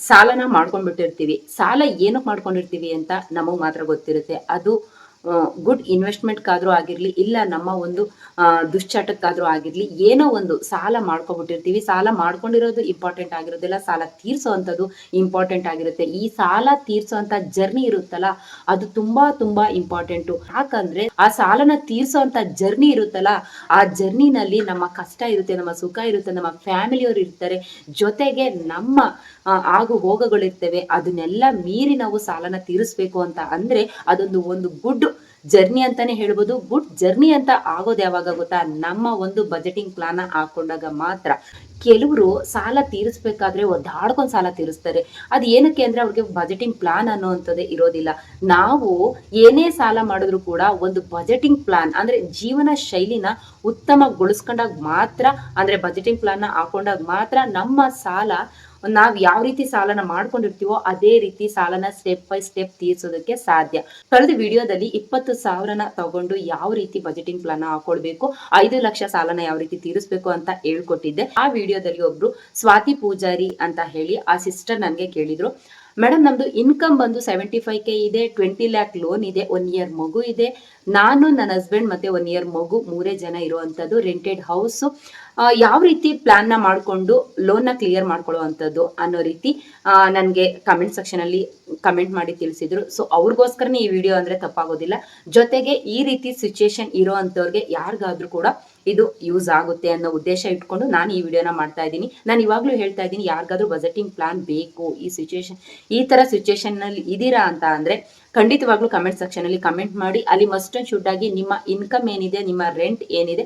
ಸಾಲನ ಮಾಡ್ಕೊಂಡ್ಬಿಟ್ಟಿರ್ತೀವಿ. ಸಾಲ ಏನಕ್ಕೆ ಮಾಡ್ಕೊಂಡಿರ್ತೀವಿ ಅಂತ ನಮಗ್ ಮಾತ್ರ ಗೊತ್ತಿರುತ್ತೆ. ಅದು ಗುಡ್ ಇನ್ವೆಸ್ಟ್ಮೆಂಟ್ಗಾದ್ರೂ ಆಗಿರ್ಲಿ, ಇಲ್ಲ ನಮ್ಮ ಒಂದು ದುಶ್ಚಟಕ್ಕಾದ್ರೂ ಆಗಿರ್ಲಿ, ಏನೋ ಒಂದು ಸಾಲ ಮಾಡ್ಕೊಬಿಟ್ಟಿರ್ತೀವಿ. ಸಾಲ ಮಾಡ್ಕೊಂಡಿರೋದು ಇಂಪಾರ್ಟೆಂಟ್ ಆಗಿರೋದಿಲ್ಲ, ಸಾಲ ತೀರ್ಸೋ ಅಂಥದ್ದು ಇಂಪಾರ್ಟೆಂಟ್ ಆಗಿರುತ್ತೆ. ಈ ಸಾಲ ತೀರ್ಸೋ ಅಂತ ಜರ್ನಿ ಇರುತ್ತಲ್ಲ, ಅದು ತುಂಬಾ ತುಂಬಾ ಇಂಪಾರ್ಟೆಂಟು. ಯಾಕಂದ್ರೆ ಆ ಸಾಲನ ತೀರ್ಸೋ ಅಂತ ಜರ್ನಿ ಇರುತ್ತಲ್ಲ, ಆ ಜರ್ನಿನಲ್ಲಿ ನಮ್ಮ ಕಷ್ಟ ಇರುತ್ತೆ, ನಮ್ಮ ಸುಖ ಇರುತ್ತೆ, ನಮ್ಮ ಫ್ಯಾಮಿಲಿಯವರು ಇರ್ತಾರೆ, ಜೊತೆಗೆ ನಮ್ಮ ಆಗು ಹೋಗಗಳಿರ್ತವೆ. ಅದನ್ನೆಲ್ಲ ಮೀರಿ ನಾವು ಸಾಲನ ತೀರಿಸ್ಬೇಕು ಅಂತ ಅಂದ್ರೆ ಒಂದು ಗುಡ್ ಜರ್ನಿ ಅಂತಾನೆ ಹೇಳ್ಬೋದು. ಗುಡ್ ಜರ್ನಿ ಅಂತ ಆಗೋದು ಯಾವಾಗ ಗೊತ್ತಾ, ನಮ್ಮ ಒಂದು ಬಜೆಟಿಂಗ್ ಪ್ಲಾನ್ ಹಾಕೊಂಡಾಗ ಮಾತ್ರ. ಕೆಲವರು ಸಾಲ ತೀರಿಸ್ಬೇಕಾದ್ರೆ ಒದ್ದಾಡ್ಕೊಂಡು ಸಾಲ ತೀರಿಸ್ತಾರೆ. ಅದು ಏನಕ್ಕೆ ಅಂದ್ರೆ ಅವ್ರಿಗೆ ಬಜೆಟಿಂಗ್ ಪ್ಲಾನ್ ಅನ್ನೋವಂಥದ್ದೇ ಇರೋದಿಲ್ಲ. ನಾವು ಏನೇ ಸಾಲ ಮಾಡಿದ್ರು ಕೂಡ ಒಂದು ಬಜೆಟಿಂಗ್ ಪ್ಲಾನ್ ಅಂದ್ರೆ ಜೀವನ ಶೈಲಿನ ಉತ್ತಮಗೊಳಿಸ್ಕೊಂಡಾಗ ಮಾತ್ರ, ಅಂದ್ರೆ ಬಜೆಟಿಂಗ್ ಪ್ಲಾನ್ ಹಾಕೊಂಡಾಗ ಮಾತ್ರ ನಮ್ಮ ಸಾಲ, ನಾವ್ ಯಾವ ರೀತಿ ಸಾಲನ ಮಾಡ್ಕೊಂಡಿರ್ತೀವೋ ಅದೇ ರೀತಿ ಸಾಲನ ಸ್ಟೆಪ್ ಬೈ ಸ್ಟೆಪ್ ತೀರ್ಸೋದಕ್ಕೆ ಸಾಧ್ಯ. ಕಳೆದ ವಿಡಿಯೋದಲ್ಲಿ 20,000ನ ತಗೊಂಡು ಯಾವ ರೀತಿ ಬಜೆಟಿಂಗ್ ಪ್ಲಾನ್ ಹಾಕೊಳ್ಬೇಕು, 5 ಲಕ್ಷ ಸಾಲನ ಯಾವ ರೀತಿ ತೀರಿಸ್ಬೇಕು ಅಂತ ಹೇಳ್ಕೊಟ್ಟಿದ್ದೆ. ಆ ವಿಡಿಯೋದಲ್ಲಿ ಒಬ್ರು ಸ್ವಾತಿ ಪೂಜಾರಿ ಅಂತ ಹೇಳಿ ಆ ಸಿಸ್ಟರ್ ನನ್ಗೆ ಕೇಳಿದ್ರು, ಮೇಡಮ್ ನಮ್ದು ಇನ್ಕಮ್ ಬಂದು 75K ಇದೆ, 20 ಲ್ಯಾಕ್ ಲೋನ್ ಇದೆ, 1 ಇಯರ್ ಮಗು ಇದೆ, ನಾನು ನನ್ನ ಹಸ್ಬೆಂಡ್ ಮತ್ತೆ 1 ಇಯರ್ ಮಗು, 3 ಜನ ಇರುವಂತದ್ದು, ರೆಂಟೆಡ್ ಹೌಸ್, ಯಾವ ರೀತಿ ಪ್ಲಾನ್ ನ ಮಾಡ್ಕೊಂಡು ಲೋನ್ ನ ಕ್ಲಿಯರ್ ಮಾಡ್ಕೊಳ್ಳುವಂಥದ್ದು ಅನ್ನೋ ರೀತಿ ನನ್ಗೆ ಕಮೆಂಟ್ ಸೆಕ್ಷನ್ ಅಲ್ಲಿ ಕಮೆಂಟ್ ಮಾಡಿ ತಿಳಿಸಿದ್ರು. ಸೊ ಅವ್ರಿಗೋಸ್ಕರನೇ ಈ ವಿಡಿಯೋ ಅಂದ್ರೆ ತಪ್ಪಾಗೋದಿಲ್ಲ. ಜೊತೆಗೆ ಈ ರೀತಿ ಸಿಚುಯೇಷನ್ ಇರೋ ಅಂತವ್ರಿಗೆ ಯಾರಿಗಾದ್ರೂ ಕೂಡ ಇದು ಯೂಸ್ ಆಗುತ್ತೆ ಅನ್ನೋ ಉದ್ದೇಶ ಇಟ್ಕೊಂಡು ನಾನು ಈ ವಿಡಿಯೋನ ಮಾಡ್ತಾ ಇದ್ದೀನಿ. ನಾನು ಇವಾಗ್ಲೂ ಹೇಳ್ತಾ ಇದ್ದೀನಿ, ಯಾರಿಗಾದ್ರೂ ಬಜೆಟಿಂಗ್ ಪ್ಲಾನ್ ಬೇಕು, ಈ ತರ ಸಿಚುಯೇಷನ್ ನಲ್ಲಿ ಇದೀರಾ ಅಂತ ಅಂದ್ರೆ ಖಂಡಿತವಾಗ್ಲೂ ಕಮೆಂಟ್ ಸೆಕ್ಷನ್ ಅಲ್ಲಿ ಕಮೆಂಟ್ ಮಾಡಿ. ಅಲ್ಲಿ ಮಸ್ಟ್ ಅಂಡ್ ಶುಡ್ ಆಗಿ ನಿಮ್ಮ ಇನ್ಕಮ್ ಏನಿದೆ, ನಿಮ್ಮ ರೆಂಟ್ ಏನಿದೆ,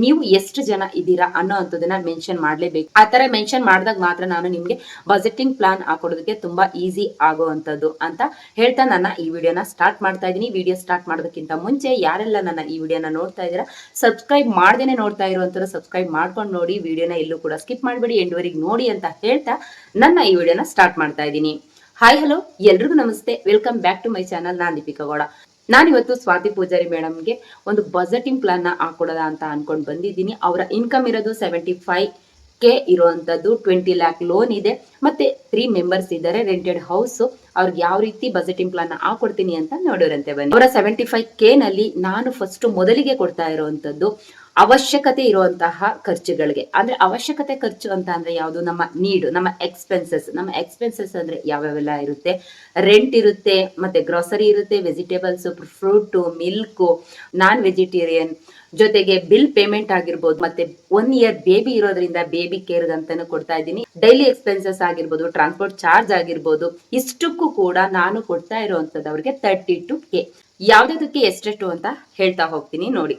ನೀವು ಎಷ್ಟು ಜನ ಇದ್ದೀರಾ ಅನ್ನೋ ಅಂತದನ್ನ ಮೆನ್ಷನ್ ಮಾಡ್ಲೇಬೇಕು. ಆ ತರ ಮೆನ್ಷನ್ ಮಾಡಿದಾಗ ಮಾತ್ರ ನಾನು ನಿಮ್ಗೆ ಬಜೆಟಿಂಗ್ ಪ್ಲಾನ್ ಹಾಕೊಡೋದಕ್ಕೆ ತುಂಬಾ ಈಸಿ ಆಗುವಂತದ್ದು ಅಂತ ಹೇಳ್ತಾ ನನ್ನ ಈ ವಿಡಿಯೋನ ಸ್ಟಾರ್ಟ್ ಮಾಡ್ತಾ ಇದ್ದೀನಿ. ವಿಡಿಯೋ ಸ್ಟಾರ್ಟ್ ಮಾಡೋದಕ್ಕಿಂತ ಮುಂಚೆ ಯಾರೆಲ್ಲ ನನ್ನ ಈ ವಿಡಿಯೋನ ನೋಡ್ತಾ ಇದ್ದೀರಾ, ಸಬ್ಸ್ಕ್ರೈಬ್ ಮಾಡ್ದೇನೆ ನೋಡ್ತಾ ಇರುವಂತರು ಸಬ್ಸ್ಕ್ರೈಬ್ ಮಾಡ್ಕೊಂಡು ನೋಡಿ, ವಿಡಿಯೋನ ಎಲ್ಲೂ ಕೂಡ ಸ್ಕಿಪ್ ಮಾಡಬೇಡಿ, ಎಂಡ್ವರೆಗೆ ನೋಡಿ ಅಂತ ಹೇಳ್ತಾ ನನ್ನ ಈ ವಿಡಿಯೋನ ಸ್ಟಾರ್ಟ್ ಮಾಡ್ತಾ ಇದ್ದೀನಿ. ಹಾಯ್ ಹಲೋ, ಎಲ್ರಿಗೂ ನಮಸ್ತೆ, welcome back to my channel. ನಾನ್ ದೀಪಿಕಾ ಗೌಡ. ನಾನಿವತ್ತು ಸ್ವಾತಿ ಪೂಜಾರಿ ಮೇಡಮ್ಗೆ ಒಂದು ಬಜೆಟಿಂಗ್ ಪ್ಲಾನ್ ನ ಹಾಕೊಡೋದ ಅಂತ ಅನ್ಕೊಂಡು ಬಂದಿದ್ದೀನಿ. ಅವರ ಇನ್ಕಮ್ ಇರೋದು 75K ಇರುವಂತದ್ದು, 20 ಲ್ಯಾಕ್ ಲೋನ್ ಇದೆ, ಮತ್ತೆ 3 ಮೆಂಬರ್ಸ್ ಇದ್ದಾರೆ, ರೆಂಟೆಡ್ ಹೌಸ್. ಅವ್ರಿಗೆ ಯಾವ ರೀತಿ ಬಜೆಟಿಂಗ್ ಪ್ಲಾನ್ ನ ಹಾಕೊಡ್ತೀನಿ ಅಂತ ನೋಡೋರಂತೆ ಬನ್ನಿ. ಅವರ 75K ನಲ್ಲಿ ನಾನು ಫಸ್ಟ್ ಮೊದಲಿಗೆ ಕೊಡ್ತಾ ಇರುವಂತದ್ದು ಅವಶ್ಯಕತೆ ಇರುವಂತಹ ಖರ್ಚುಗಳಿಗೆ. ಅಂದ್ರೆ ಅವಶ್ಯಕತೆ ಖರ್ಚು ಅಂತ ಅಂದ್ರೆ ಯಾವುದು, ನಮ್ಮ ನೀಡ್, ನಮ್ಮ ಎಕ್ಸ್ಪೆನ್ಸಸ್ ಅಂದ್ರೆ ಯಾವ್ಯಾವೆಲ್ಲ ಇರುತ್ತೆ, ರೆಂಟ್ ಇರುತ್ತೆ, ಮತ್ತೆ ಗ್ರೋಸರಿ ಇರುತ್ತೆ, vegetables, fruit, milk, non vegetarian, ಜೊತೆಗೆ ಬಿಲ್ ಪೇಮೆಂಟ್ ಆಗಿರ್ಬೋದು, ಮತ್ತೆ 1 ಇಯರ್ ಬೇಬಿ ಇರೋದ್ರಿಂದ ಬೇಬಿ ಕೇರ್ ಅಂತಾನು ಕೊಡ್ತಾ ಇದ್ದೀನಿ. ಡೈಲಿ ಎಕ್ಸ್ಪೆನ್ಸಸ್ ಆಗಿರ್ಬೋದು, ಟ್ರಾನ್ಸ್ಪೋರ್ಟ್ ಚಾರ್ಜ್ ಆಗಿರ್ಬೋದು, ಇಷ್ಟಕ್ಕೂ ಕೂಡ ನಾನು ಕೊಡ್ತಾ ಇರುವಂತದ್ದು ಅವ್ರಿಗೆ 32K. ಯಾವ್ದಕ್ಕೆ ಎಷ್ಟೆಷ್ಟು ಅಂತ ಹೇಳ್ತಾ ಹೋಗ್ತೀನಿ ನೋಡಿ.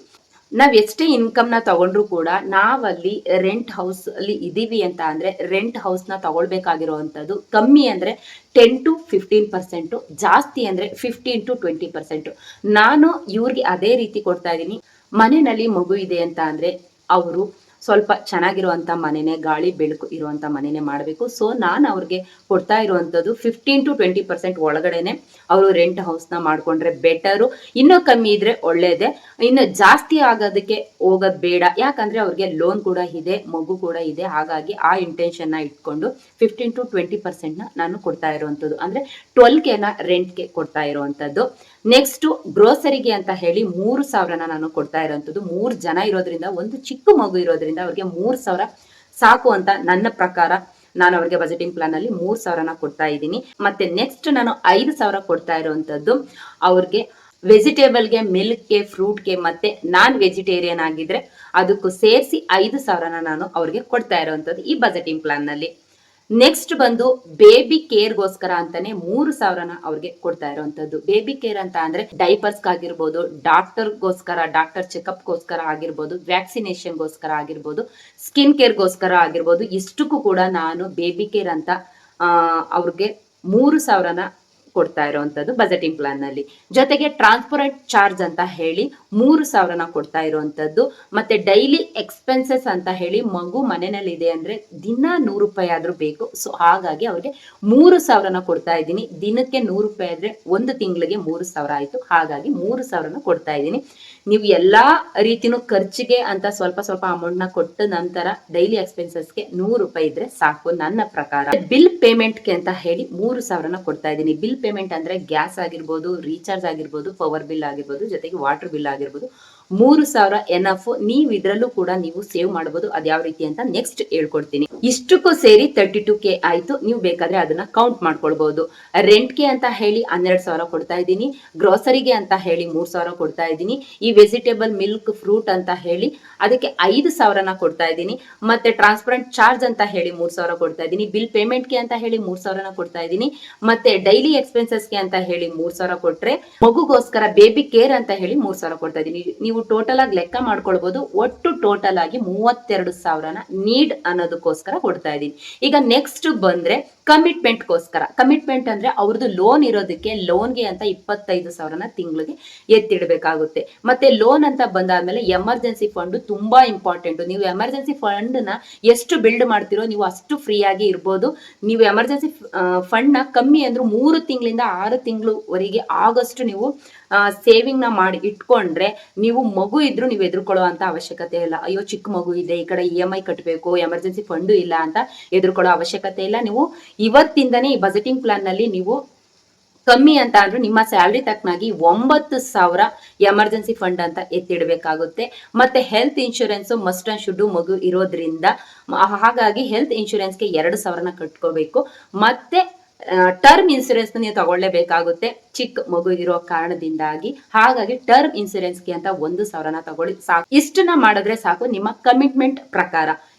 ನಾವ್ ಎಷ್ಟೇ ಇನ್ಕಮ್ ನ ತಗೊಂಡ್ರು ಕೂಡ ನಾವಲ್ಲಿ ರೆಂಟ್ ಹೌಸ್ ಅಲ್ಲಿ ಇದೀವಿ ಅಂತ ಅಂದ್ರೆ ರೆಂಟ್ ಹೌಸ್ ನ ತಗೊಳ್ಬೇಕಾಗಿರುವಂತದ್ದು ಕಮ್ಮಿ ಅಂದ್ರೆ 10 to 15%, ಜಾಸ್ತಿ ಅಂದ್ರೆ 15 to 20%. ನಾನು ಇವ್ರಿಗೆ ಅದೇ ರೀತಿ ಕೊಡ್ತಾ ಇದ್ದೀನಿ. ಮನೆಯಲ್ಲಿ ಮಗು ಇದೆ ಅಂತ ಅಂದ್ರೆ ಅವರು ಸ್ವಲ್ಪ ಚೆನ್ನಾಗಿರುವಂತ ಮನೆನೆ, ಗಾಳಿ ಬೆಳಕು ಇರುವಂತ ಮನೆನೆ ಮಾಡಬೇಕು. ಸೊ ನಾನು ಅವ್ರಿಗೆ ಕೊಡ್ತಾ ಇರುವಂತದ್ದು 15 to 20% ಒಳಗಡೆನೆ ಅವರು ರೆಂಟ್ ಹೌಸ್ ನ ಮಾಡ್ಕೊಂಡ್ರೆ ಬೆಟರು. ಇನ್ನೂ ಕಮ್ಮಿ ಇದ್ರೆ ಒಳ್ಳೇದೆ, ಇನ್ನು ಜಾಸ್ತಿ ಆಗೋದಕ್ಕೆ ಹೋಗೋದ್ ಬೇಡ. ಯಾಕಂದ್ರೆ ಅವ್ರಿಗೆ ಲೋನ್ ಕೂಡ ಇದೆ, ಮಗು ಕೂಡ ಇದೆ. ಹಾಗಾಗಿ ಆ ಇಂಟೆನ್ಷನ್ ನ ಇಟ್ಕೊಂಡು 15 to 20% ನ ನಾನು ಕೊಡ್ತಾ ಇರುವಂತದ್ದು, ಅಂದ್ರೆ 12K ನ ರೆಂಟ್ಗೆ ಕೊಡ್ತಾ ಇರುವಂತದ್ದು. ನೆಕ್ಸ್ಟ್ ಗ್ರೋಸರಿಗೆ ಅಂತ ಹೇಳಿ 3,000ನ ನಾನು ಕೊಡ್ತಾ ಇರೋಂಥದ್ದು. 3 ಜನ ಇರೋದ್ರಿಂದ, ಒಂದು ಚಿಕ್ಕ ಮಗು ಇರೋದ್ರಿಂದ ಅವ್ರಿಗೆ 3,000 ಸಾಕು ಅಂತ ನನ್ನ ಪ್ರಕಾರ ನಾನು ಅವ್ರಿಗೆ ಬಜೆಟಿಂಗ್ ಪ್ಲಾನ್ ಅಲ್ಲಿ 3,000ನ ಕೊಡ್ತಾ ಇದ್ದೀನಿ. ಮತ್ತೆ ನೆಕ್ಸ್ಟ್ ನಾನು 5,000 ಕೊಡ್ತಾ ಇರುವಂತದ್ದು ಅವ್ರಿಗೆ ವೆಜಿಟೇಬಲ್ಗೆ, ಮಿಲ್ಕ್ಗೆ, ಫ್ರೂಟ್ಗೆ, ಮತ್ತೆ ನಾನ್ ವೆಜಿಟೇರಿಯನ್ ಆಗಿದ್ರೆ ಅದಕ್ಕೂ ಸೇರಿಸಿ 5,000ನ ನಾನು ಅವ್ರಿಗೆ ಕೊಡ್ತಾ ಇರುವಂತದ್ದು ಈ ಬಜೆಟಿಂಗ್ ಪ್ಲಾನ್ ನಲ್ಲಿ. ನೆಕ್ಸ್ಟ್ ಬಂದು ಬೇಬಿ ಕೇರ್ಗೋಸ್ಕರ ಅಂತಾನೆ 3,000ನ ಅವ್ರಿಗೆ ಕೊಡ್ತಾ ಇರುವಂತದ್ದು. ಬೇಬಿ ಕೇರ್ ಅಂತ ಅಂದ್ರೆ ಡೈಪರ್ಸ್ ಆಗಿರ್ಬೋದು, ಡಾಕ್ಟರ್ ಚೆಕಪ್ಗೋಸ್ಕರ ಆಗಿರ್ಬೋದು, ವ್ಯಾಕ್ಸಿನೇಷನ್ಗೋಸ್ಕರ ಆಗಿರ್ಬೋದು, ಸ್ಕಿನ್ ಕೇರ್ಗೋಸ್ಕರ ಆಗಿರ್ಬೋದು, ಇಷ್ಟಕ್ಕೂ ಕೂಡ ನಾನು ಬೇಬಿ ಕೇರ್ ಅಂತ ಅವ್ರಿಗೆ 3,000ನ ಕೊಡ್ತಾ ಇರುವಂತದ್ದು ಬಜೆಟಿಂಗ್ ಪ್ಲಾನ್ ನಲ್ಲಿ. ಜೊತೆಗೆ ಟ್ರಾನ್ಸ್ಪೋರ್ಟ್ ಚಾರ್ಜ್ ಅಂತ ಹೇಳಿ 3,000ನ ಕೊಡ್ತಾ ಇರುವಂತದ್ದು. ಮತ್ತೆ ಡೈಲಿ ಎಕ್ಸ್ಪೆನ್ಸಸ್ ಅಂತ ಹೇಳಿ, ಮಗು ಮನೆಯಲ್ಲಿ ಇದೆ ಅಂದ್ರೆ ದಿನ 100 ರೂಪಾಯಿ ಆದ್ರೂ ಬೇಕು. ಸೊ ಹಾಗಾಗಿ ಅವ್ರಿಗೆ 3,000ನ ಕೊಡ್ತಾ ಇದ್ದೀನಿ. ದಿನಕ್ಕೆ 100 ರೂಪಾಯಿ ಆದ್ರೆ ಒಂದು ತಿಂಗಳಿಗೆ 3,000 ಆಯ್ತು. ಹಾಗಾಗಿ 3,000ನ ಕೊಡ್ತಾ ಇದ್ದೀನಿ. ನೀವು ಎಲ್ಲಾ ರೀತಿನೂ ಖರ್ಚಿಗೆ ಅಂತ ಸ್ವಲ್ಪ ಸ್ವಲ್ಪ ಅಮೌಂಟ್ ನ ಕೊಟ್ಟ ನಂತರ ಡೈಲಿ ಎಕ್ಸ್ಪೆನ್ಸಸ್ಗೆ 100 ರೂಪಾಯಿ ಇದ್ರೆ ಸಾಕು ನನ್ನ ಪ್ರಕಾರ. ಬಿಲ್ ಪೇಮೆಂಟ್ಗೆ ಅಂತ ಹೇಳಿ 3,000ನ ಕೊಡ್ತಾ ಇದ್ದೀನಿ. ಬಿಲ್ ಪೇಮೆಂಟ್ ಅಂದ್ರೆ ಗ್ಯಾಸ್ ಆಗಿರ್ಬೋದು, ರೀಚಾರ್ಜ್ ಆಗಿರ್ಬೋದು, ಪವರ್ ಬಿಲ್ ಆಗಿರ್ಬೋದು, ಜೊತೆಗೆ ವಾಟರ್ ಬಿಲ್ ಆಗಿರ್ಬೋದು. 3,000 ಎನಫ್. ನೀವ್ ಇದ್ರಲ್ಲೂ ಕೂಡ ನೀವು ಸೇವ್ ಮಾಡಬಹುದು. ಅದ್ಯಾವ ರೀತಿ ಅಂತ ನೆಕ್ಸ್ಟ್ ಹೇಳ್ಕೊಡ್ತೀನಿ. ಇಷ್ಟಕ್ಕೂ ಸೇರಿ 32K ಆಯ್ತು. ನೀವು ಬೇಕಾದ್ರೆ ಅದನ್ನ ಕೌಂಟ್ ಮಾಡ್ಕೊಳ್ಬಹುದು. ರೆಂಟ್ಗೆ ಅಂತ ಹೇಳಿ 12,000 ಕೊಡ್ತಾ ಇದ್ದೀನಿ. ಗ್ರೋಸರಿಗೆ ಅಂತ ಹೇಳಿ 3,000 ಕೊಡ್ತಾ ಇದ್ದೀನಿ. ಈ ವೆಜಿಟೇಬಲ್, ಮಿಲ್ಕ್, ಫ್ರೂಟ್ ಅಂತ ಹೇಳಿ ಅದಕ್ಕೆ 5,000ನ ಕೊಡ್ತಾ ಇದ್ದೀನಿ. ಮತ್ತೆ ಟ್ರಾನ್ಸ್ಪರೆಂಟ್ ಚಾರ್ಜ್ ಅಂತ ಹೇಳಿ 3,000 ಕೊಡ್ತಾ ಇದ್ದೀನಿ. ಬಿಲ್ ಪೇಮೆಂಟ್ಗೆ ಅಂತ ಹೇಳಿ 3,000ನ ಕೊಡ್ತಾ ಇದ್ದೀನಿ. ಮತ್ತೆ ಡೈಲಿ ಎಕ್ಸ್ಪೆನ್ಸಸ್ಗೆ ಅಂತ ಹೇಳಿ 3,000 ಕೊಟ್ರೆ, ಮಗುಗೋಸ್ಕರ ಬೇಬಿ ಕೇರ್ ಅಂತ ಹೇಳಿ 3,000 ಕೊಡ್ತಾ ಇದ್ದೀನಿ. ನೀವು ಟೋಟಲ್ ಆಗಿ ಲೆಕ್ಕ ಮಾಡ್ಕೊಳ್ಬಹುದು. ಒಟ್ಟು ಟೋಟಲ್ ಆಗಿ 32,000ನ ನೀಡ್ ಅನ್ನೋದಕ್ಕೋಸ್ಕರ ಕೊಡ್ತಾ ಇದ್ದೀನಿ. ಈಗ ನೆಕ್ಸ್ಟ್ ಬಂದ್ರೆ ಕಮಿಟ್ಮೆಂಟ್ಗೋಸ್ಕರ. ಕಮಿಟ್ಮೆಂಟ್ ಅಂದ್ರೆ ಅವ್ರದ್ದು ಲೋನ್ ಇರೋದಕ್ಕೆ ಲೋನ್ಗೆ ಅಂತ 25,000ನ ತಿಂಗಳಿಗೆ ಎತ್ತಿಡ್ಬೇಕಾಗುತ್ತೆ. ಮತ್ತೆ ಲೋನ್ ಅಂತ ಬಂದಾದ್ಮೇಲೆ ಎಮರ್ಜೆನ್ಸಿ ಫಂಡ್ ತುಂಬಾ ಇಂಪಾರ್ಟೆಂಟ್. ನೀವು ಎಮರ್ಜೆನ್ಸಿ ಫಂಡ್ ನ ಎಷ್ಟು ಬಿಲ್ಡ್ ಮಾಡ್ತಿರೋ ನೀವು ಅಷ್ಟು ಫ್ರೀ ಆಗಿ ಇರ್ಬೋದು. ನೀವು ಎಮರ್ಜೆನ್ಸಿ ಫಂಡ್ ನ ಕಮ್ಮಿ ಅಂದ್ರೆ 3 ತಿಂಗಳಿಂದ 6 ತಿಂಗಳವರೆಗೆ ಆಗಷ್ಟು ನೀವು ಸೇವಿಂಗ್ ನ ಮಾಡಿ ಇಟ್ಕೊಂಡ್ರೆ, ನೀವು ಮಗು ಇದ್ರು ನೀವು ಎದುರ್ಕೊಳ್ಳೋ ಅಂತ ಅವಶ್ಯಕತೆ ಇಲ್ಲ. ಅಯ್ಯೋ ಚಿಕ್ಕ ಮಗು ಇದೆ, ಈ ಕಡೆ EMI ಕಟ್ಟಬೇಕು, ಎಮರ್ಜೆನ್ಸಿ ಫಂಡ್ ಇಲ್ಲ ಅಂತ ಎದುರ್ಕೊಳ್ಳೋ ಅವಶ್ಯಕತೆ ಇಲ್ಲ. ನೀವು ಇವತ್ತಿಂದನೇ ಈ ಬಜೆಟಿಂಗ್ ಪ್ಲಾನ್ ನಲ್ಲಿ ನೀವು ಕಮ್ಮಿ ಅಂತ ಅಂದ್ರೆ ನಿಮ್ಮ ಸ್ಯಾಲ್ರಿ ತಕ್ಕನಾಗಿ 9,000 ಎಮರ್ಜೆನ್ಸಿ ಫಂಡ್ ಅಂತ ಎತ್ತಿಡಬೇಕಾಗುತ್ತೆ. ಮತ್ತೆ health insurance must and should ಮಗು ಇರೋದ್ರಿಂದ, ಹಾಗಾಗಿ ಹೆಲ್ತ್ ಇನ್ಶೂರೆನ್ಸ್ಗೆ 2,000ನ ಕಟ್ಕೋಬೇಕು. ಮತ್ತೆ ಟರ್ಮ್ ಇನ್ಸೂರೆನ್ಸ್ ನೀವು ತಗೊಳ್ಳೇಬೇಕಾಗುತ್ತೆ ಚಿಕ್ಕ ಮಗು ಇರೋ ಕಾರಣದಿಂದಾಗಿ. ಹಾಗಾಗಿ ಟರ್ಮ್ ಇನ್ಸೂರೆನ್ಸ್ಗೆ ಅಂತ 1,000ನ ತಗೊಳ್ಳಿ ಸಾಕು. ಇಷ್ಟನ್ನ ಮಾಡಿದ್ರೆ ಸಾಕು. ನಿಮ್ಮ ಕಮಿಟ್ಮೆಂಟ್ ಪ್ರಕಾರ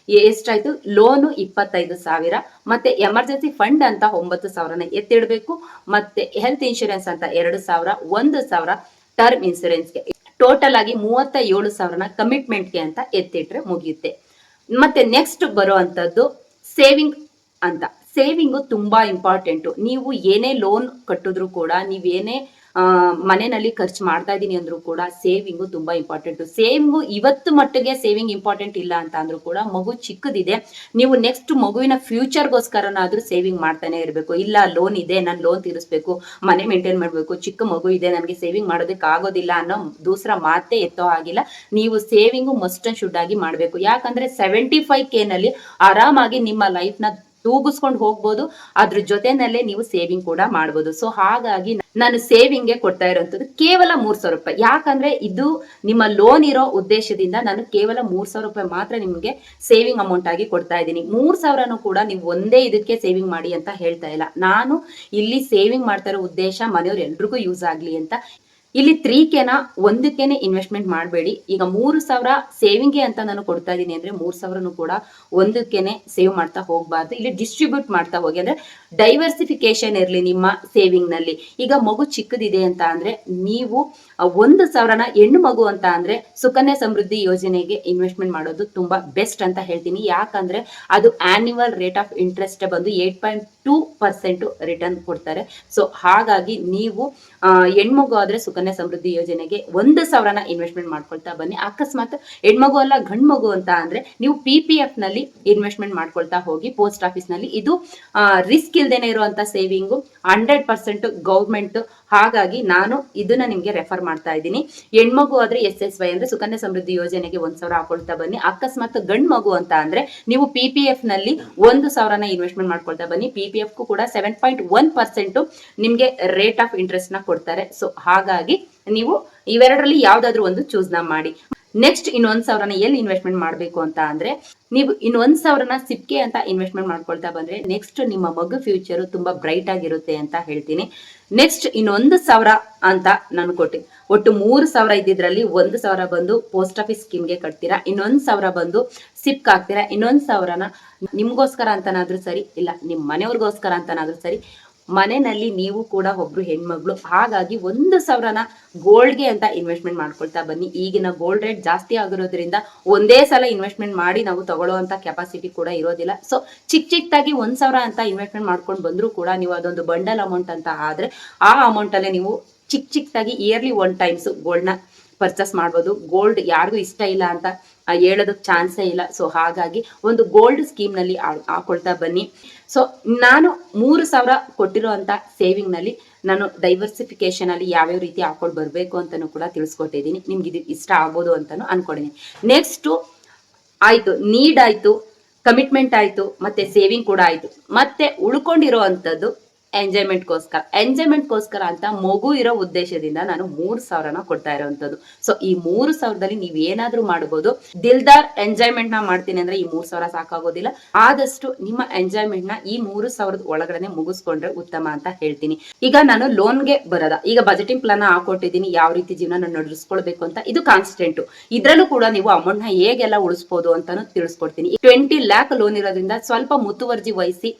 ಎಷ್ಟಾಯ್ತು? ಲೋನು 25,000, ಮತ್ತೆ ಎಮರ್ಜೆನ್ಸಿ ಫಂಡ್ ಅಂತ 9,000ನ ಎತ್ತಿಡ್ಬೇಕು. ಮತ್ತೆ ಹೆಲ್ತ್ ಇನ್ಶೂರೆನ್ಸ್ ಅಂತ 2,000, 1,000 ಟರ್ಮ್ ಇನ್ಸೂರೆನ್ಸ್ಗೆ, ಟೋಟಲ್ ಆಗಿ 37,000ನ ಕಮಿಟ್ಮೆಂಟ್ಗೆ ಅಂತ ಎತ್ತಿಟ್ರೆ ಮುಗಿಯುತ್ತೆ. ಮತ್ತೆ ನೆಕ್ಸ್ಟ್ ಬರೋ ಅಂತದ್ದು ಸೇವಿಂಗ್ ಅಂತ. ಸೇವಿಂಗು ತುಂಬಾ ಇಂಪಾರ್ಟೆಂಟು. ನೀವು ಏನೇ ಲೋನ್ ಕಟ್ಟಿದ್ರು ಕೂಡ, ನೀವೇನೇ ಮನೆಯಲ್ಲಿ ಖರ್ಚು ಮಾಡ್ತಾ ಇದ್ದೀನಿ ಅಂದ್ರೂ ಕೂಡ ಸೇವಿಂಗು ತುಂಬಾ ಇಂಪಾರ್ಟೆಂಟ್. ಸೇವಿಂಗು ಇವತ್ತು ಮಟ್ಟಿಗೆ ಸೇವಿಂಗ್ ಇಂಪಾರ್ಟೆಂಟ್ ಇಲ್ಲ ಅಂತ ಅಂದ್ರೂ ಕೂಡ, ಮಗು ಚಿಕ್ಕದಿದೆ, ನೀವು ನೆಕ್ಸ್ಟ್ ಮಗುವಿನ ಫ್ಯೂಚರ್ಗೋಸ್ಕರನಾದ್ರೂ ಸೇವಿಂಗ್ ಮಾಡ್ತಾನೆ ಇರಬೇಕು. ಇಲ್ಲ ಲೋನ್ ಇದೆ, ನಾನು ಲೋನ್ ತೀರಿಸ್ಬೇಕು, ಮನೆ ಮೇಂಟೈನ್ ಮಾಡಬೇಕು, ಚಿಕ್ಕ ಮಗು ಇದೆ, ನನಗೆ ಸೇವಿಂಗ್ ಮಾಡೋದಕ್ಕೆ ಆಗೋದಿಲ್ಲ ಅನ್ನೋ ದೂಸರ ಮಾತೇ ಎತ್ತೋ ಆಗಿಲ್ಲ. ನೀವು ಸೇವಿಂಗು ಮಸ್ಟ್ ಅಂಡ್ ಶುಡ್ ಆಗಿ ಮಾಡಬೇಕು. ಯಾಕಂದ್ರೆ 75K ನಲ್ಲಿ ಆರಾಮಾಗಿ ನಿಮ್ಮ ಲೈಫ್ ನ ತೂಗಿಸ್ಕೊಂಡು ಹೋಗ್ಬೋದು. ಅದ್ರ ಜೊತೆನಲ್ಲೇ ನೀವು ಸೇವಿಂಗ್ ಕೂಡ ಮಾಡ್ಬೋದು. ಸೊ ಹಾಗಾಗಿ ನಾನು ಸೇವಿಂಗ್ಗೆ ಕೊಡ್ತಾ ಇರೋಂಥದ್ದು ಕೇವಲ 3,000 ರೂಪಾಯಿ. ಯಾಕಂದ್ರೆ ಇದು ನಿಮ್ಮ ಲೋನ್ ಇರೋ ಉದ್ದೇಶದಿಂದ ನಾನು ಕೇವಲ 3,000 ರೂಪಾಯಿ ಮಾತ್ರ ನಿಮ್ಗೆ ಸೇವಿಂಗ್ ಅಮೌಂಟ್ ಆಗಿ ಕೊಡ್ತಾ ಇದ್ದೀನಿ. 3,000ನೂ ಕೂಡ ನೀವು ಒಂದೇ ಇದಕ್ಕೆ ಸೇವಿಂಗ್ ಮಾಡಿ ಅಂತ ಹೇಳ್ತಾ ಇಲ್ಲ. ನಾನು ಇಲ್ಲಿ ಸೇವಿಂಗ್ ಮಾಡ್ತಾ ಇರೋ ಉದ್ದೇಶ ಮನೆಯವ್ರು ಎಲ್ರಿಗೂ ಯೂಸ್ ಆಗ್ಲಿ ಅಂತ. ಇಲ್ಲಿ 3Kನ ಒಂದಕ್ಕೇನೆ ಇನ್ವೆಸ್ಟ್ಮೆಂಟ್ ಮಾಡಬೇಡಿ. ಈಗ 3,000 ಸೇವಿಂಗ್ಗೆ ಅಂತ ನಾನು ಕೊಡ್ತಾ ಇದ್ದೀನಿ ಅಂದ್ರೆ 3,000ನೂ ಕೂಡ ಒಂದಕ್ಕೇನೆ ಸೇವ್ ಮಾಡ್ತಾ ಹೋಗ್ಬಾರ್ದು. ಇಲ್ಲಿ ಡಿಸ್ಟ್ರಿಬ್ಯೂಟ್ ಮಾಡ್ತಾ ಹೋಗಿ, ಅಂದ್ರೆ ಡೈವರ್ಸಿಫಿಕೇಶನ್ ಇರಲಿ ನಿಮ್ಮ ಸೇವಿಂಗ್ ನಲ್ಲಿ. ಈಗ ಮಗು ಚಿಕ್ಕದಿದೆ ಅಂತ ಅಂದ್ರೆ ನೀವು 1,000ನ ಹೆಣ್ಣು ಮಗು ಅಂತ ಅಂದ್ರೆ ಸುಕನ್ಯಾ ಸಮೃದ್ಧಿ ಯೋಜನೆಗೆ ಇನ್ವೆಸ್ಟ್ಮೆಂಟ್ ಮಾಡೋದು ತುಂಬಾ ಬೆಸ್ಟ್ ಅಂತ ಹೇಳ್ತೀನಿ. ಯಾಕಂದ್ರೆ ಅದು ಆನ್ಯುವಲ್ ರೇಟ್ ಆಫ್ ಇಂಟ್ರೆಸ್ಟ್ ಬಂದು 8.2% ರಿಟರ್ನ್ ಕೊಡ್ತಾರೆ. ಸೊ ಹಾಗಾಗಿ ನೀವು ಹೆಣ್ಮಗು ಆದ್ರೆ ಸುಕನ್ಯಾ ಸಮೃದ್ಧಿ ಯೋಜನೆಗೆ 1,000ನ ಇನ್ವೆಸ್ಟ್ಮೆಂಟ್ ಮಾಡ್ಕೊಳ್ತಾ ಬನ್ನಿ. ಅಕಸ್ಮಾತ್ ಹೆಣ್ಮಗು ಅಲ್ಲ ಗಂಡು ಮಗು ಅಂತ ಅಂದ್ರೆ ನೀವು PPF ನಲ್ಲಿ ಇನ್ವೆಸ್ಟ್ಮೆಂಟ್ ಮಾಡ್ಕೊಳ್ತಾ ಹೋಗಿ. ಪೋಸ್ಟ್ ಆಫೀಸ್ ನಲ್ಲಿ ಇದು ರಿಸ್ಕ್ ಇಲ್ದೇನೆ ಇರುವಂತ ಸೇವಿಂಗು, 100% ಗೌರ್ಮೆಂಟ್. ಹಾಗಾಗಿ ನಾನು ಇದನ್ನ ನಿಮ್ಗೆ ರೆಫರ್ ಮಾಡ್ತಾ ಇದ್ದೀನಿ. ಹೆಣ್ಮಗು ಆದ್ರೆ SSY ಅಂದ್ರೆ ಸುಕನ್ಯಾ ಸಮೃದ್ಧಿ ಯೋಜನೆಗೆ 1,000 ಹಾಕೊಳ್ತಾ ಬನ್ನಿ. ಅಕಸ್ಮಾತ್ ಗಂಡು ಮಗು ಅಂತ ಅಂದ್ರೆ ನೀವು PPF ನಲ್ಲಿ 1,000ನ ಇನ್ವೆಸ್ಟ್ಮೆಂಟ್ ಮಾಡ್ಕೊಳ್ತಾ ಬನ್ನಿ. PPF ಕೂಡ 7.1% ನಿಮ್ಗೆ ರೇಟ್ ಆಫ್ ಇಂಟ್ರೆಸ್ಟ್ ನ ಕೊಡ್ತಾರೆ. ಸೊ ಹಾಗಾಗಿ ನೀವು ಇವೆರಡರಲ್ಲಿ ಯಾವ್ದಾದ್ರು ಒಂದು ಚೂಸ್ ನ ಮಾಡಿ. ನೆಕ್ಸ್ಟ್ 1,000ನ ಎಲ್ಲಿ ಇನ್ವೆಸ್ಟ್ಮೆಂಟ್ ಮಾಡಬೇಕು ಅಂತ ಅಂದ್ರೆ, ನೀವು 1,000ನ ಸಿಪ್ಕೆ ಅಂತ ಇನ್ವೆಸ್ಟ್ಮೆಂಟ್ ಮಾಡ್ಕೊಳ್ತಾ ಬಂದ್ರೆ ನೆಕ್ಸ್ಟ್ ನಿಮ್ಮ ಮಗು ಫ್ಯೂಚರ್ ತುಂಬಾ ಬ್ರೈಟ್ ಆಗಿರುತ್ತೆ ಅಂತ ಹೇಳ್ತೀನಿ. ನೆಕ್ಸ್ಟ್ 1,000 ಅಂತ ನಾನು ಕೊಟ್ಟೆ. ಒಟ್ಟು 3,000 ಇದ್ದಿದ್ರಲ್ಲಿ 1,000 ಬಂದು ಪೋಸ್ಟ್ ಆಫೀಸ್ ಸ್ಕೀಮ್ಗೆ ಕಟ್ತೀರಾ, 1,000 ಬಂದು ಸಿಪ್ಕ್ ಹಾಕ್ತೀರಾ, 1,000ನ ನಿಮ್ಗೋಸ್ಕರ ಅಂತನಾದ್ರೂ ಸರಿ, ಇಲ್ಲ ನಿಮ್ ಮನೆಯವ್ರಿಗೋಸ್ಕರ ಅಂತನಾದ್ರೂ ಸರಿ, ಮನೆಯಲ್ಲಿ ನೀವು ಕೂಡ ಒಬ್ರು ಹೆಣ್ಮಗಳು. ಹಾಗಾಗಿ 1,000ನ ಗೋಲ್ಡ್ಗೆ ಅಂತ ಇನ್ವೆಸ್ಟ್ಮೆಂಟ್ ಮಾಡ್ಕೊಳ್ತಾ ಬನ್ನಿ. ಈಗಿನ ಗೋಲ್ಡ್ ರೇಟ್ ಜಾಸ್ತಿ ಆಗಿರೋದ್ರಿಂದ ಒಂದೇ ಸಲ ಇನ್ವೆಸ್ಟ್ಮೆಂಟ್ ಮಾಡಿ ನಾವು ತಗೊಳ್ಳುವಂತ ಕೆಪಾಸಿಟಿ ಕೂಡ ಇರೋದಿಲ್ಲ. ಸೊ ಚಿಕ್ಕದಾಗಿ 1,000 ಅಂತ ಇನ್ವೆಸ್ಟ್ಮೆಂಟ್ ಮಾಡ್ಕೊಂಡು ಬಂದ್ರು ಕೂಡ ನೀವು ಅದೊಂದು ಬಂಡಲ್ ಅಮೌಂಟ್ ಅಂತ ಆದ್ರೆ ಆ ಅಮೌಂಟ್ ಅಲ್ಲೇ ನೀವು ಚಿಕ್ಕದಾಗಿ ಇಯರ್ಲಿ 1 ಟೈಮ್ಸ್ ಗೋಲ್ಡ್ ನ ಪರ್ಚೇಸ್ ಮಾಡ್ಬೋದು. ಗೋಲ್ಡ್ ಯಾರಿಗೂ ಇಷ್ಟ ಇಲ್ಲ ಅಂತ ಹೇಳೋದಕ್ಕೆ ಚಾನ್ಸೇ ಇಲ್ಲ. ಸೊ ಹಾಗಾಗಿ ಒಂದು ಗೋಲ್ಡ್ ಸ್ಕೀಮ್ನಲ್ಲಿ ಹಾಕೊಳ್ತಾ ಬನ್ನಿ. ಸೊ ನಾನು 3,000 ಕೊಟ್ಟಿರೋ ಅಂತ ಸೇವಿಂಗ್ ನಲ್ಲಿ ನಾನು ಡೈವರ್ಸಿಫಿಕೇಶನ್ ಅಲ್ಲಿ ಯಾವ್ಯಾವ ರೀತಿ ಹಾಕೊಂಡು ಬರಬೇಕು ಅಂತಾನು ಕೂಡ ತಿಳಿಸ್ಕೊಟ್ಟಿದ್ದೀನಿ. ನಿಮ್ಗೆ ಇದು ಇಷ್ಟ ಆಗ್ಬೋದು ಅಂತಾನು ಅನ್ಕೊಂಡಿದ್ದೀನಿ. ನೆಕ್ಸ್ಟ್ ಆಯ್ತು, ನೀಡ್ ಆಯ್ತು, ಕಮಿಟ್ಮೆಂಟ್ ಆಯ್ತು, ಮತ್ತೆ ಸೇವಿಂಗ್ ಕೂಡ ಆಯ್ತು. ಮತ್ತೆ ಉಳ್ಕೊಂಡಿರೋ ಅಂತದ್ದು ಎಂಜಾಯ್ಮೆಂಟ್ಗೋಸ್ಕರ ಅಂತ ಮಗು ಇರೋ ಉದ್ದೇಶದಿಂದ ನಾನು 3,000ನ ಕೊಡ್ತಾ ಇರೋವಂಥದ್ದು. ಸೊ ಈ 3,000ದಲ್ಲಿ ನೀವ್ ಏನಾದ್ರೂ ಮಾಡಬಹುದು. ದಿಲ್ದಾರ್ ಎಂಜಾಯ್ಮೆಂಟ್ ನ ಮಾಡ್ತೀನಿ ಅಂದ್ರೆ ಈ 3,000 ಸಾಕಾಗೋದಿಲ್ಲ. ಆದಷ್ಟು ನಿಮ್ಮ ಎಂಜಾಯ್ಮೆಂಟ್ ನ ಈ 3,000 ಒಳಗಡೆ ಮುಗಿಸ್ಕೊಂಡ್ರೆ ಉತ್ತಮ ಅಂತ ಹೇಳ್ತೀನಿ. ಈಗ ನಾನು ಲೋನ್ಗೆ ಬರೋದ, ಈಗ ಬಜೆಟಿಂಗ್ ಪ್ಲಾನ್ ಹಾಕೊಟ್ಟಿದ್ದೀನಿ, ಯಾವ ರೀತಿ ಜೀವನ ನಡೆಸ್ಕೊಳ್ಬೇಕು ಅಂತ. ಇದು ಕಾನ್ಸ್ಟೆಂಟ್. ಇದ್ರಲ್ಲೂ ಕೂಡ ನೀವು ಅಮೌಂಟ್ ನ ಹೇಗೆಲ್ಲ ಉಳಿಸಬಹುದು ಅಂತಾನು ತಿಳಿಸ್ಕೊಡ್ತೀನಿ. 20 lakh ಲೋನ್ ಇರೋದ್ರಿಂದ ಸ್ವಲ್ಪ ಮುತುವರ್ಜಿ ವಹಿಸಿ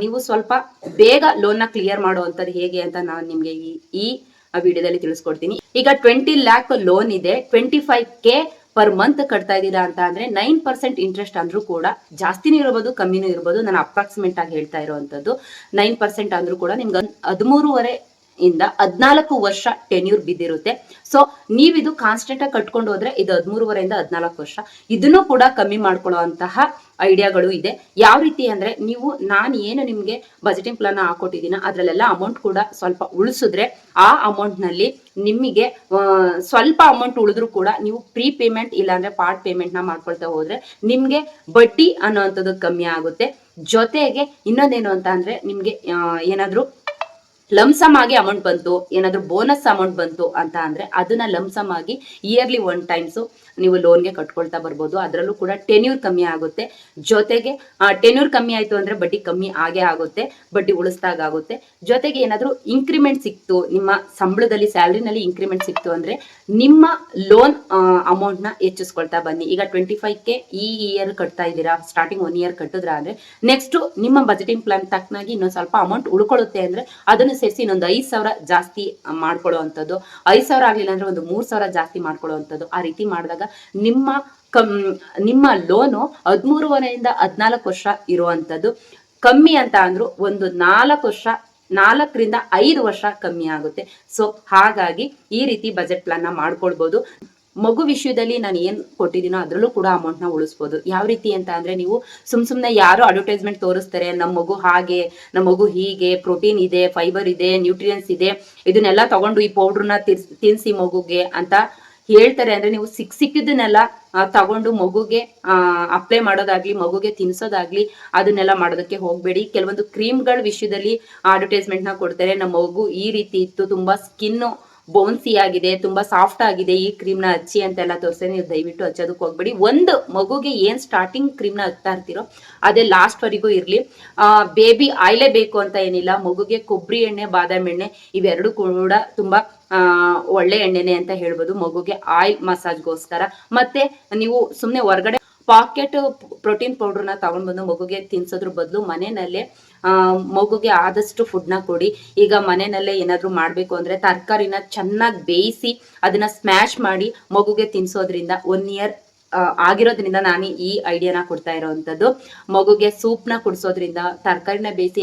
ನೀವು ಸ್ವಲ್ಪ ಬೇಗ ಲೋನ್ ನ ಕ್ಲಿಯರ್ ಮಾಡುವಂತದ್ದು ಹೇಗೆ ಅಂತ ನಾನು ನಿಮ್ಗೆ ಈ ವಿಡಿಯೋದಲ್ಲಿ ತಿಳಿಸ್ಕೊಡ್ತೀನಿ. ಈಗ 20 lakh ಲೋನ್ ಇದೆ, 25K ಪರ್ ಮಂತ್ ಕಟ್ತಾ ಇದ್ದೀರಾ ಅಂತ ಅಂದ್ರೆ 9% ಇಂಟ್ರೆಸ್ಟ್ ಅಂದ್ರೂ ಕೂಡ ಜಾಸ್ತಿನೂ ಇರಬಹುದು, ಕಮ್ಮಿನೂ ಇರಬಹುದು. ನಾನು ಅಪ್ರಾಕ್ಸಿಮೇಟ್ ಆಗಿ ಹೇಳ್ತಾ ಇರೋವಂಥದ್ದು 9% ಅಂದ್ರೂ ಕೂಡ ನಿಮ್ಗೆ 13.5 ಇಂದ 14 ವರ್ಷ ಟೆನ್ಯೂರ್ ಬಿದ್ದಿರುತ್ತೆ. ಸೊ ನೀವಿದು ಕಾನ್ಸ್ಟೆಂಟ್ ಆಗಿ ಕಟ್ಕೊಂಡು ಹೋದ್ರೆ ಇದು 13.5 ಇಂದ 14 ವರ್ಷ. ಇದನ್ನು ಕೂಡ ಕಮ್ಮಿ ಮಾಡ್ಕೊಳ್ಳುವಂತಹ ಐಡಿಯಾಗಳು ಇದೆ. ಯಾವ ರೀತಿ ಅಂದ್ರೆ, ನೀವು ನಾನು ಏನು ನಿಮ್ಗೆ ಬಜೆಟಿಂಗ್ ಪ್ಲಾನ್ ಹಾಕೊಟ್ಟಿದ್ದೀನ ಅದ್ರಲ್ಲೆಲ್ಲ ಅಮೌಂಟ್ ಕೂಡ ಸ್ವಲ್ಪ ಉಳಿಸಿದ್ರೆ ಆ ಅಮೌಂಟ್ ನಲ್ಲಿ ನಿಮಗೆ ಸ್ವಲ್ಪ ಅಮೌಂಟ್ ಉಳಿದ್ರು ಕೂಡ ನೀವು ಪ್ರೀ ಪೇಮೆಂಟ್ ಇಲ್ಲಾಂದ್ರೆ ಪಾರ್ಟ್ ಪೇಮೆಂಟ್ ನ ಮಾಡ್ಕೊಳ್ತಾ ಹೋದ್ರೆ ನಿಮ್ಗೆ ಬಡ್ಡಿ ಅನ್ನೋಂಥದ್ದು ಕಮ್ಮಿ ಆಗುತ್ತೆ. ಜೊತೆಗೆ ಇನ್ನೊಂದೇನು ಅಂತ ಅಂದ್ರೆ, ನಿಮ್ಗೆ ಏನಾದ್ರೂ ಲಂಸಮ್ ಆಗಿ ಅಮೌಂಟ್ ಬಂತು, ಏನಾದ್ರೂ ಬೋನಸ್ ಅಮೌಂಟ್ ಬಂತು ಅಂತ ಅಂದ್ರೆ ಅದನ್ನ ಲಂಸಮ್ ಆಗಿ ಇಯರ್ಲಿ 1 times ನೀವು ಲೋನ್ಗೆ ಕಟ್ಕೊಳ್ತಾ ಬರ್ಬೋದು. ಅದರಲ್ಲೂ ಕೂಡ ಟೆನ್ಯೂರ್ ಕಮ್ಮಿ ಆಗುತ್ತೆ. ಜೊತೆಗೆ ಟೆನ್ಯೂರ್ ಕಮ್ಮಿ ಆಯ್ತು ಅಂದ್ರೆ ಬಡ್ಡಿ ಕಮ್ಮಿ ಆಗೇ ಆಗುತ್ತೆ, ಬಡ್ಡಿ ಉಳಿಸ್ದಾಗ ಆಗುತ್ತೆ. ಜೊತೆಗೆ ಏನಾದ್ರೂ ಇಂಕ್ರಿಮೆಂಟ್ ಸಿಕ್ತು, ನಿಮ್ಮ ಸಂಬಳದಲ್ಲಿ ಸ್ಯಾಲರಿನಲ್ಲಿ ಇಂಕ್ರಿಮೆಂಟ್ ಸಿಕ್ತು ಅಂದ್ರೆ ನಿಮ್ಮ ಲೋನ್ ಅಮೌಂಟ್ ನ ಹೆಚ್ಚಿಸ್ಕೊಳ್ತಾ ಬನ್ನಿ. ಈಗ 25K ಈ ಇಯರ್ ಕಟ್ತಾ ಇದ್ದೀರಾ, ಸ್ಟಾರ್ಟಿಂಗ್ 1 year ಕಟ್ಟಿದ್ರ ಅಂದ್ರೆ ನೆಕ್ಸ್ಟ್ ನಿಮ್ಮ ಬಜೆಟಿಂಗ್ ಪ್ಲಾನ್ ತಕ್ಕನಾಗಿ ಇನ್ನೊಂದು ಸ್ವಲ್ಪ ಅಮೌಂಟ್ ಉಳ್ಕೊಳ್ಳುತ್ತೆ ಅಂದ್ರೆ ಅದನ್ನು ಸೇರಿಸಿ ಇನ್ನೊಂದು 5,000 ಜಾಸ್ತಿ ಮಾಡ್ಕೊಳ್ಳುವಂಥದ್ದು. 5,000 ಆಗ್ಲಿಲ್ಲ ಅಂದ್ರೆ ಒಂದು 3,000 ಜಾಸ್ತಿ ಮಾಡ್ಕೊಳ್ಳುವಂಥದ್ದು. ಆ ರೀತಿ ಮಾಡಿದಾಗ ನಿಮ್ಮ ಲೋನು 13.5 ಇಂದ 14 ವರ್ಷ ಇರುವಂತದ್ದು. ಕಮ್ಮಿ ಅಂತ ಅಂದ್ರು ಒಂದು 4 ವರ್ಷ, 4ರಿಂದ 5 ವರ್ಷ ಕಮ್ಮಿ ಆಗುತ್ತೆ. ಸೊ ಹಾಗಾಗಿ ಈ ರೀತಿ ಬಜೆಟ್ ಪ್ಲಾನ್ ನ ಮಾಡ್ಕೊಳ್ಬಹುದು. ಮಗು ವಿಷಯದಲ್ಲಿ ನಾನು ಏನ್ ಕೊಟ್ಟಿದ್ದೀನೋ ಅದ್ರಲ್ಲೂ ಕೂಡ ಅಮೌಂಟ್ ನ ಉಳಿಸ್ಬೋದು. ಯಾವ ರೀತಿ ಅಂತ ಅಂದ್ರೆ, ನೀವು ಸುಮ್ನೆ ಯಾರು ಅಡ್ವರ್ಟೈಸ್ಮೆಂಟ್ ತೋರಿಸ್ತಾರೆ, ನಮ್ಮ ಮಗು ಹಾಗೆ, ನಮ್ಮ ಮಗು ಹೀಗೆ, ಪ್ರೋಟೀನ್ ಇದೆ, ಫೈಬರ್ ಇದೆ, ನ್ಯೂಟ್ರಿಯನ್ಸ್ ಇದೆ, ಇದನ್ನೆಲ್ಲ ತಗೊಂಡು ಈ ಪೌಡ್ರನ್ನ ತಿನ್ಸಿ ಮಗುಗೆ ಅಂತ ಹೇಳ್ತಾರೆ ಅಂದ್ರೆ, ನೀವು ಸಿಕ್ಕಿದ್ದನ್ನೆಲ್ಲ ತಗೊಂಡು ಮಗುಗೆ ಅಪ್ಲೈ ಮಾಡೋದಾಗ್ಲಿ, ಮಗುಗೆ ತಿನ್ಸೋದಾಗ್ಲಿ ಅದನ್ನೆಲ್ಲ ಮಾಡೋದಕ್ಕೆ ಹೋಗ್ಬೇಡಿ. ಕೆಲವೊಂದು ಕ್ರೀಮ್ಗಳ ವಿಷಯದಲ್ಲಿ ಅಡ್ವರ್ಟೈಸ್ಮೆಂಟ್ ನ ಕೊಡ್ತಾರೆ. ನಮ್ಮ ಮಗು ಈ ರೀತಿ ಇತ್ತು, ತುಂಬಾ ಸ್ಕಿನ್ ಬೌನ್ಸಿ ಆಗಿದೆ, ತುಂಬಾ ಸಾಫ್ಟ್ ಆಗಿದೆ, ಈ ಕ್ರೀಮ್ ನ ಹಚ್ಚಿ ಅಂತೆಲ್ಲ ತೋರಿಸಿ ನೀವು ದಯವಿಟ್ಟು ಹಚ್ಚೋದಕ್ಕೆ ಹೋಗ್ಬೇಡಿ. ಒಂದು ಮಗುಗೆ ಏನ್ ಸ್ಟಾರ್ಟಿಂಗ್ ಕ್ರೀಮ್ ನ ಹಚ್ತಾ ಇರ್ತೀರೋ ಅದೇ ಲಾಸ್ಟ್ ವರೆಗೂ ಇರ್ಲಿ. ಬೇಬಿ ಆಯಿಲೇ ಬೇಕು ಅಂತ ಏನಿಲ್ಲ, ಮಗುಗೆ ಕೊಬ್ಬರಿ ಎಣ್ಣೆ, ಬಾದಾಮಿ ಎಣ್ಣೆ ಇವೆರಡು ಕೂಡ ತುಂಬಾ ಒಳ್ಳೆ ಎಣ್ಣೆನೆ ಅಂತ ಹೇಳ್ಬೋದು ಮಗುಗೆ ಆಯಿಲ್ ಮಸಾಜ್ಗೋಸ್ಕರ. ಮತ್ತೆ ನೀವು ಸುಮ್ನೆ ಹೊರಗಡೆ ಪಾಕೆಟ್ ಪ್ರೋಟೀನ್ ಪೌಡರ್ನ ತಗೊಂಡ್ ಬಂದು ಮಗುಗೆ ತಿನ್ಸೋದ್ರ ಬದಲು ಮನೆಯಲ್ಲೇ ಮಗುಗೆ ಆದಷ್ಟು ಫುಡ್ ನ ಕೊಡಿ. ಈಗ ಮನೆಯಲ್ಲೇ ಏನಾದ್ರು ಮಾಡ್ಬೇಕು ಅಂದ್ರೆ ತರಕಾರಿನ ಚೆನ್ನಾಗಿ ಬೇಯಿಸಿ ಅದನ್ನ ಸ್ಮ್ಯಾಶ್ ಮಾಡಿ ಮಗುಗೆ ತಿನ್ಸೋದ್ರಿಂದ 1 year ಆಗಿರೋದ್ರಿಂದ ನಾನು ಈ ಐಡಿಯಾನ ಕೊಡ್ತಾ ಇರೋವಂಥದ್ದು. ಮಗುಗೆ ಸೂಪ್ ನ ಕುಡಿಸೋದ್ರಿಂದ, ತರಕಾರಿನ ಬೇಯಿಸಿ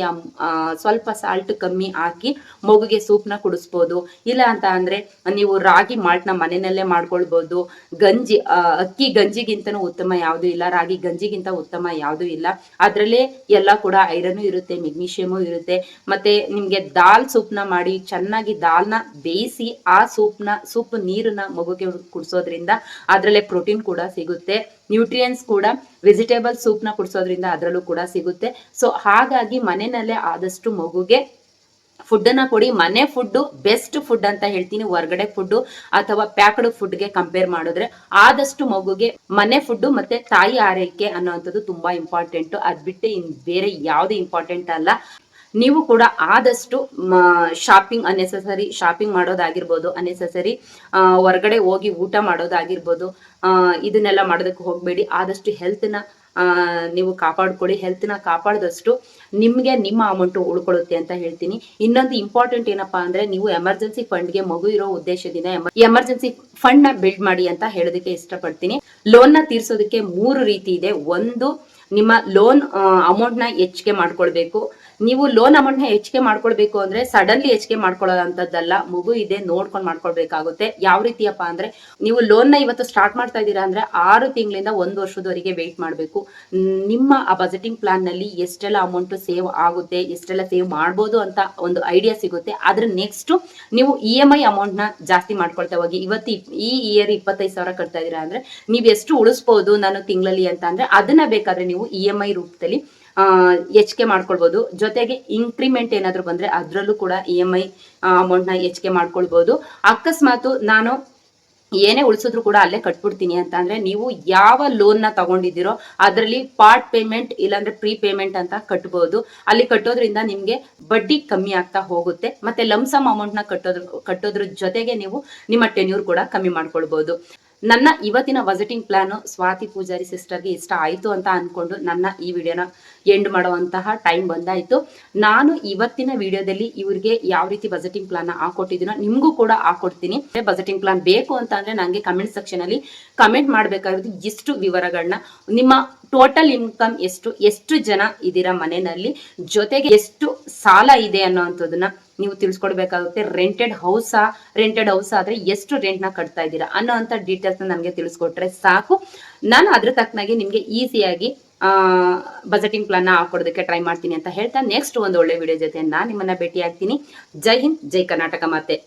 ಸ್ವಲ್ಪ ಸಾಲ್ಟ್ ಕಮ್ಮಿ ಹಾಕಿ ಮಗುಗೆ ಸೂಪ್ ನ ಕುಡಿಸ್ಬೋದು. ಇಲ್ಲ ಅಂತ ಅಂದ್ರೆ ನೀವು ರಾಗಿ ಮಾಲ್ಟ್ ನ ಮನೆಯಲ್ಲೇ ಮಾಡ್ಕೊಳ್ಬಹುದು. ಗಂಜಿ, ಅಕ್ಕಿ ಗಂಜಿಗಿಂತನೂ ಉತ್ತಮ ಯಾವುದು ಇಲ್ಲ, ರಾಗಿ ಗಂಜಿಗಿಂತ ಉತ್ತಮ ಯಾವುದು ಇಲ್ಲ. ಅದ್ರಲ್ಲೇ ಎಲ್ಲ ಕೂಡ ಐರನ್ ಇರುತ್ತೆ, ಮೆಗ್ನೀಷಿಯಮು ಇರುತ್ತೆ. ಮತ್ತೆ ನಿಮ್ಗೆ ದಾಲ್ ಸೂಪ್ ನ ಮಾಡಿ ಚೆನ್ನಾಗಿ ದಾಲ್ನ ಬೇಯಿಸಿ ಆ ಸೂಪ್ ನೀರನ್ನ ಮಗುಗೆ ಕುಡಿಸೋದ್ರಿಂದ ಅದ್ರಲ್ಲೇ ಪ್ರೋಟೀನ್ ಕೂಡ ಸಿಗುತ್ತೆ, ನ್ಯೂಟ್ರಿಯನ್ಸ್ ಕೂಡ ವೆಜಿಟೇಬಲ್ ಸೂಪ್ ನ ಕುಡಿಸೋದ್ರಿಂದ ಅದರಲ್ಲೂ ಕೂಡ ಸಿಗುತ್ತೆ. ಸೊ ಹಾಗಾಗಿ ಮನೆಯಲ್ಲೇ ಆದಷ್ಟು ಮಗುಗೆ ಫುಡ್ ಅನ್ನ ಕೊಡಿ. ಮನೆ ಫುಡ್ ಬೆಸ್ಟ್ ಫುಡ್ ಅಂತ ಹೇಳ್ತೀನಿ. ಹೊರಗಡೆ ಫುಡ್ ಅಥವಾ ಪ್ಯಾಕ್ಡ್ ಫುಡ್ ಗೆ ಕಂಪೇರ್ ಮಾಡಿದ್ರೆ ಆದಷ್ಟು ಮಗುಗೆ ಮನೆ ಫುಡ್ ಮತ್ತೆ ತಾಯಿ ಆರೈಕೆ ಅನ್ನೋವಂಥದ್ದು ತುಂಬಾ ಇಂಪಾರ್ಟೆಂಟ್. ಅದ್ ಬಿಟ್ಟು ಇನ್ ಬೇರೆ ಯಾವ್ದು ಇಂಪಾರ್ಟೆಂಟ್ ಅಲ್ಲ. ನೀವು ಕೂಡ ಆದಷ್ಟು ಅನ್ನೆಸೆಸರಿ ಶಾಪಿಂಗ್ ಮಾಡೋದಾಗಿರ್ಬೋದು, ಅನ್ನೆಸೆಸರಿ ಹೊರಗಡೆ ಹೋಗಿ ಊಟ ಮಾಡೋದಾಗಿರ್ಬೋದು, ಇದನ್ನೆಲ್ಲ ಮಾಡೋದಕ್ಕೆ ಹೋಗ್ಬೇಡಿ. ಆದಷ್ಟು ಹೆಲ್ತ್ನ ನೀವು ಕಾಪಾಡ್ಕೊಳ್ಳಿ. ಹೆಲ್ತ್ನ ಕಾಪಾಡಿದಷ್ಟು ನಿಮ್ಗೆ ನಿಮ್ಮ ಅಮೌಂಟ್ ಉಳ್ಕೊಳ್ಳುತ್ತೆ ಅಂತ ಹೇಳ್ತೀನಿ. ಇನ್ನೊಂದು ಇಂಪಾರ್ಟೆಂಟ್ ಏನಪ್ಪಾ ಅಂದ್ರೆ, ನೀವು ಎಮರ್ಜೆನ್ಸಿ ಫಂಡ್ಗೆ ಮಗು ಇರೋ ಉದ್ದೇಶದಿಂದ ಎಮರ್ಜೆನ್ಸಿ ಫಂಡ್ ನ ಬಿಲ್ಡ್ ಮಾಡಿ ಅಂತ ಹೇಳೋದಕ್ಕೆ ಇಷ್ಟಪಡ್ತೀನಿ. ಲೋನ್ ನ ತೀರ್ಸೋದಕ್ಕೆ 3 ರೀತಿ ಇದೆ. ಒಂದು, ನಿಮ್ಮ ಲೋನ್ ಅಮೌಂಟ್ ನ ಹೆಚ್ಚಿಗೆ ಮಾಡ್ಕೊಳ್ಬೇಕು. ನೀವು ಲೋನ್ ಅಮೌಂಟ್ ನ ಹೆಚ್ಚಿಗೆ ಮಾಡ್ಕೊಳ್ಬೇಕು ಅಂದ್ರೆ ಸಡನ್ಲಿ ಹೆಚ್ಚಿಗೆ ಮಾಡ್ಕೊಳ್ಳೋಂಥದ್ದಲ್ಲ, ಮಗು ಇದೆ ನೋಡ್ಕೊಂಡು ಮಾಡ್ಕೊಳ್ಬೇಕಾಗುತ್ತೆ. ಯಾವ ರೀತಿಯಪ್ಪ ಅಂದ್ರೆ ನೀವು ಲೋನ್ ನ ಇವತ್ತು ಸ್ಟಾರ್ಟ್ ಮಾಡ್ತಾ ಇದ್ದೀರಾ ಅಂದ್ರೆ 6 ತಿಂಗಳಿಂದ 1 ವರ್ಷದವರೆಗೆ ವೇಟ್ ಮಾಡಬೇಕು. ನಿಮ್ಮ ಆ ಬಜೆಟಿಂಗ್ ಪ್ಲಾನ್ ನಲ್ಲಿ ಎಷ್ಟೆಲ್ಲ ಅಮೌಂಟ್ ಸೇವ್ ಆಗುತ್ತೆ, ಎಷ್ಟೆಲ್ಲ ಸೇವ್ ಮಾಡ್ಬೋದು ಅಂತ ಒಂದು ಐಡಿಯಾ ಸಿಗುತ್ತೆ. ಅದ್ರ ನೆಕ್ಸ್ಟ್ ನೀವು EMI ಅಮೌಂಟ್ ನ ಜಾಸ್ತಿ ಮಾಡ್ಕೊಳ್ತಾ ಹೋಗಿ. ಇವತ್ತು ಈ ಇಯರ್ 25,000 ಕಟ್ತಾ ಇದೀರಾ ಅಂದ್ರೆ ನೀವು ಎಷ್ಟು ಉಳಿಸ್ಬೋದು ನಾನು ತಿಂಗಳಲ್ಲಿ ಅಂತ ಅಂದ್ರೆ ಅದನ್ನ ಬೇಕಾದ್ರೆ ನೀವು EMI ರೂಪದಲ್ಲಿ ಹೆಚ್ಚಿಗೆ ಮಾಡ್ಕೊಳ್ಬಹುದು. ಜೊತೆಗೆ ಇನ್ಕ್ರಿಮೆಂಟ್ ಏನಾದ್ರು ಬಂದ್ರೆ ಅದ್ರಲ್ಲೂ ಕೂಡ EMI ಅಮೌಂಟ್ ನ ಹೆಚ್ಚಿಗೆ ಮಾಡ್ಕೊಳ್ಬಹುದು. ಅಕಸ್ಮಾತ್ ನಾನು ಏನೇ ಉಳಿಸಿದ್ರು ಕೂಡ ಅಲ್ಲೇ ಕಟ್ಬಿಡ್ತೀನಿ ಅಂತ ಅಂದ್ರೆ ನೀವು ಯಾವ ಲೋನ್ ನ ತಗೊಂಡಿದ್ದೀರೋ ಅದರಲ್ಲಿ ಪಾರ್ಟ್ ಪೇಮೆಂಟ್ ಇಲ್ಲಾಂದ್ರೆ ಪ್ರೀ ಪೇಮೆಂಟ್ ಅಂತ ಕಟ್ಬಹುದು. ಅಲ್ಲಿ ಕಟ್ಟೋದ್ರಿಂದ ನಿಮ್ಗೆ ಬಡ್ಡಿ ಕಮ್ಮಿ ಆಗ್ತಾ ಹೋಗುತ್ತೆ. ಮತ್ತೆ ಲಂಸಮ್ ಅಮೌಂಟ್ ನ ಕಟ್ಟೋದ್ರ ಜೊತೆಗೆ ನೀವು ನಿಮ್ಮ ಟೆನ್ಯೂರ್ ಕೂಡ ಕಮ್ಮಿ ಮಾಡ್ಕೊಳ್ಬಹುದು. ನನ್ನ ಇವತ್ತಿನ ಬಜೆಟಿಂಗ್ ಪ್ಲಾನ್ ಸ್ವಾತಿ ಪೂಜಾರಿ ಸಿಸ್ಟರ್ಗೆ ಇಷ್ಟ ಆಯ್ತು ಅಂತ ಅನ್ಕೊಂಡು ನನ್ನ ಈ ವಿಡಿಯೋನ ಎಂಡ್ ಮಾಡುವಂತಹ ಟೈಮ್ ಬಂದಾಯ್ತು. ನಾನು ಇವತ್ತಿನ ವಿಡಿಯೋದಲ್ಲಿ ಇವ್ರಿಗೆ ಯಾವ ರೀತಿ ಬಜೆಟಿಂಗ್ ಪ್ಲಾನ್ ಹಾಕೊಟ್ಟಿದ್ದೀನೋ ನಿಮ್ಗೂ ಕೂಡ ಹಾಕೊಡ್ತೀನಿ. ಬಜೆಟಿಂಗ್ ಪ್ಲಾನ್ ಬೇಕು ಅಂತ ಅಂದ್ರೆ ನಂಗೆ ಕಮೆಂಟ್ ಸೆಕ್ಷನ್ ಅಲ್ಲಿ ಕಮೆಂಟ್ ಮಾಡ್ಬೇಕಾಗಿರೋದು ಇಷ್ಟು ವಿವರಗಳನ್ನ, ನಿಮ್ಮ ಟೋಟಲ್ ಇನ್ಕಮ್ ಎಷ್ಟು ಜನ ಇದೀರಾ ಮನೆಯಲ್ಲಿ, ಜೊತೆಗೆ ಎಷ್ಟು ಸಾಲ ಇದೆ ಅನ್ನೋಂಥದ್ದನ್ನ ನೀವು ತಿಳಿಸ್ಕೊಡ್ಬೇಕಾಗುತ್ತೆ. ರೆಂಟೆಡ್ ಹೌಸ್ ಆದ್ರೆ ಎಷ್ಟು ರೆಂಟ್ ನ ಕಟ್ತಾ ಇದ್ದೀರಾ ಅನ್ನೋ ಅಂತ ಡೀಟೇಲ್ಸ್ ನನಗೆ ತಿಳಿಸ್ಕೊಟ್ರೆ ಸಾಕು. ನಾನು ಅದ್ರ ತಕ್ಕನಾಗಿ ನಿಮ್ಗೆ ಈಸಿಯಾಗಿ ಬಜೆಟಿಂಗ್ ಪ್ಲಾನ್ ನ ಹಾಕೊಡೋದಕ್ಕೆ ಟ್ರೈ ಮಾಡ್ತೀನಿ ಅಂತ ಹೇಳ್ತಾ ನೆಕ್ಸ್ಟ್ ಒಂದು ಒಳ್ಳೆ ವಿಡಿಯೋ ಜೊತೆ ನಾನು ನಿಮ್ಮನ್ನ ಭೇಟಿ ಆಗ್ತೀನಿ. ಜೈ ಹಿಂದ್, ಜೈ ಕರ್ನಾಟಕ ಮಾತೆ.